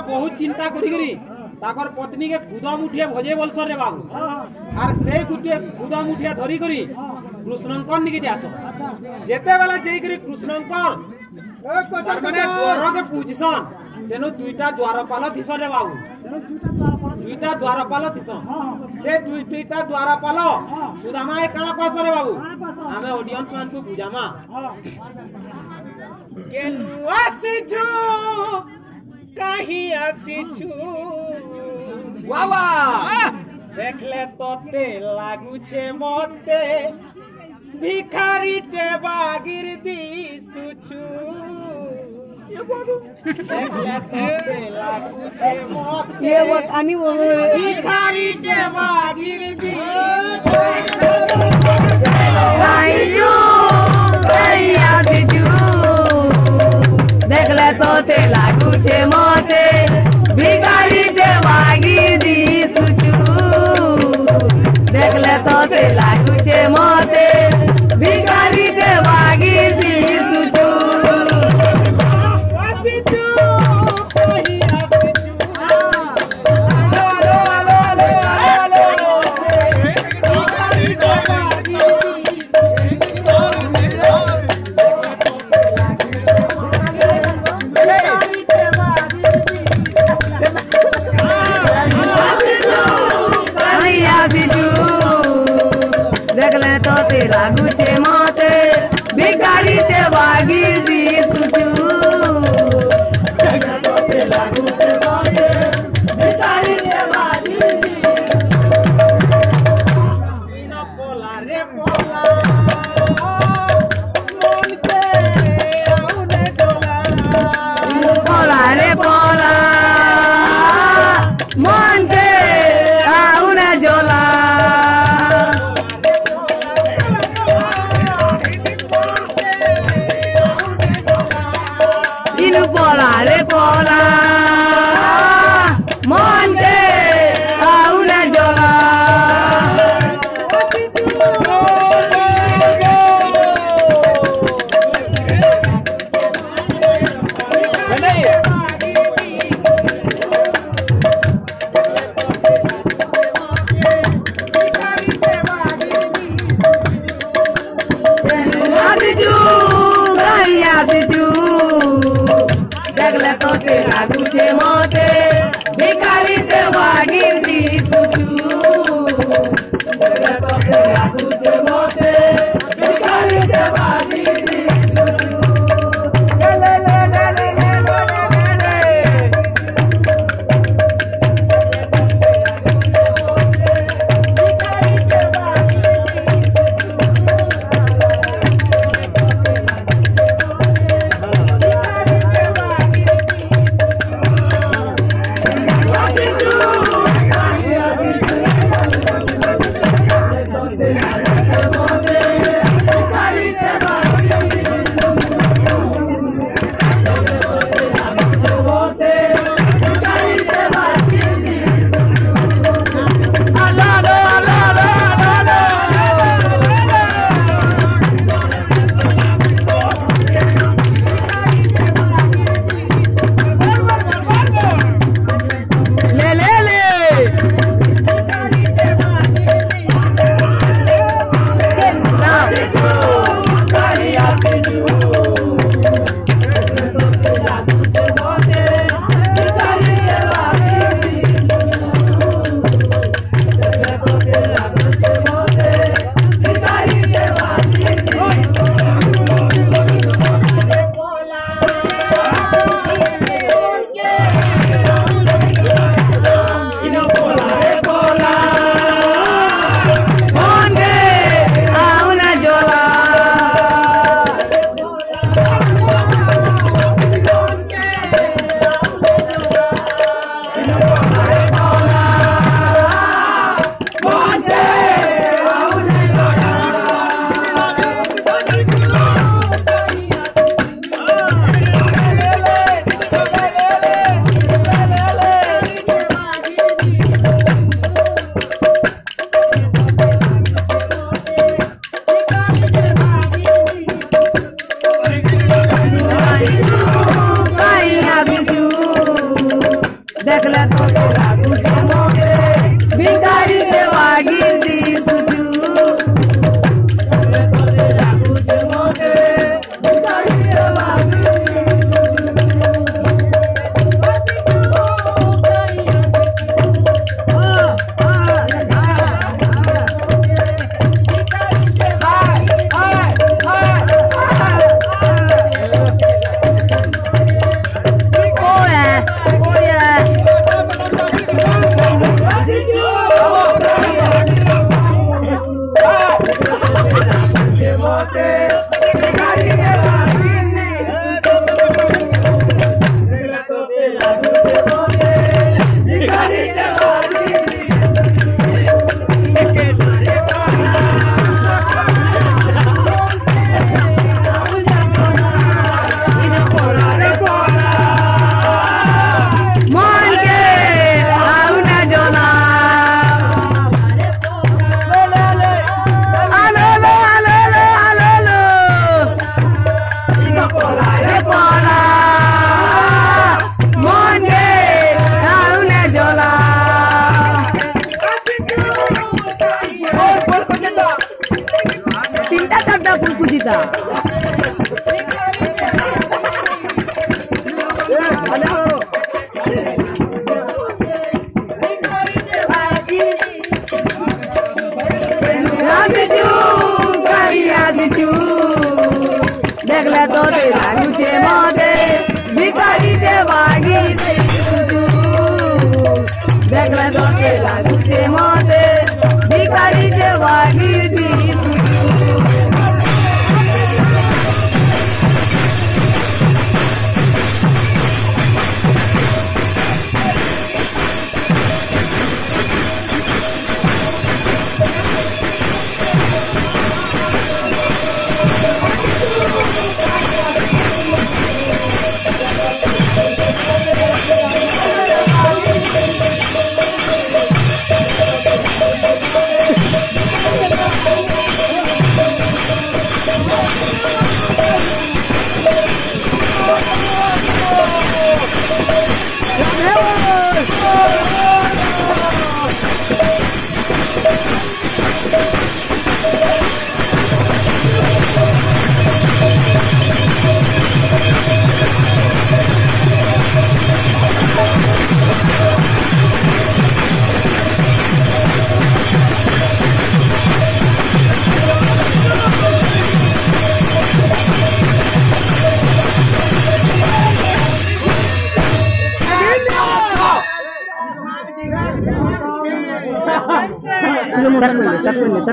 बहुत चिंता करी ताकर पत्नी के खुदा मुठिया भजे बोलसर रे बाबू आर से गुटे खुदा मुठिया धरी करी कृष्णंकर निके जास जेते बेला जेई करी कृष्णंकर तार माने द्वार के पूजसन सेनो दुईटा द्वारपाल थिसन रे बाबू दुईटा द्वारपाल थिसन से दुईटा द्वारपाल सुदामा ए काला पास रे बाबू हमें ऑडियंस मान को बुझामा केनु आसीछु कहीं आसीछु वावा देखले तोते लागू छे मते भिखारी टे बागिर दिसुछु देखले तोते लागू छे मते ये वो आनी बोलो भिखारी टे बागिर दिसुछु आईजू कहीं आसीछु देखले तोते लागू छे मते भिखारी टे बागिर दिसुछु देखले तोते लागू छे मते भिखारी टे बागिर दिसुछु आसीछु कहीं आसीछु भिखारी टे बागिर देखले तोते लागू छे मते भिखारी टे बागिर दिसुछु देखले तोते लागू छे मते भिखारी टे बागिर बिना पोला रे पोला मन के आउने डोला पोला रे पोला मन के आउने जोला इनु पोला रे पोला मन के आउने जोला आसीजू कहीं आसीजू देखले तोते लागू छे मते भिखारी टे बागिर दिसुछु देखले तोते लागू छे मते भिखारी टे बागिर दिसुछु ले ले ले ले ले देखले तो लागे मोते भिखारी देवा गिरदी सुजू तीनटा चारटा फुलकुजिता देखले तो तेरा लुचे मोदे भिखारी देवा गिरदी सुजू देखले तो तेरा लुचे मोदे भिखारी देवा गिरदी सुजू Satu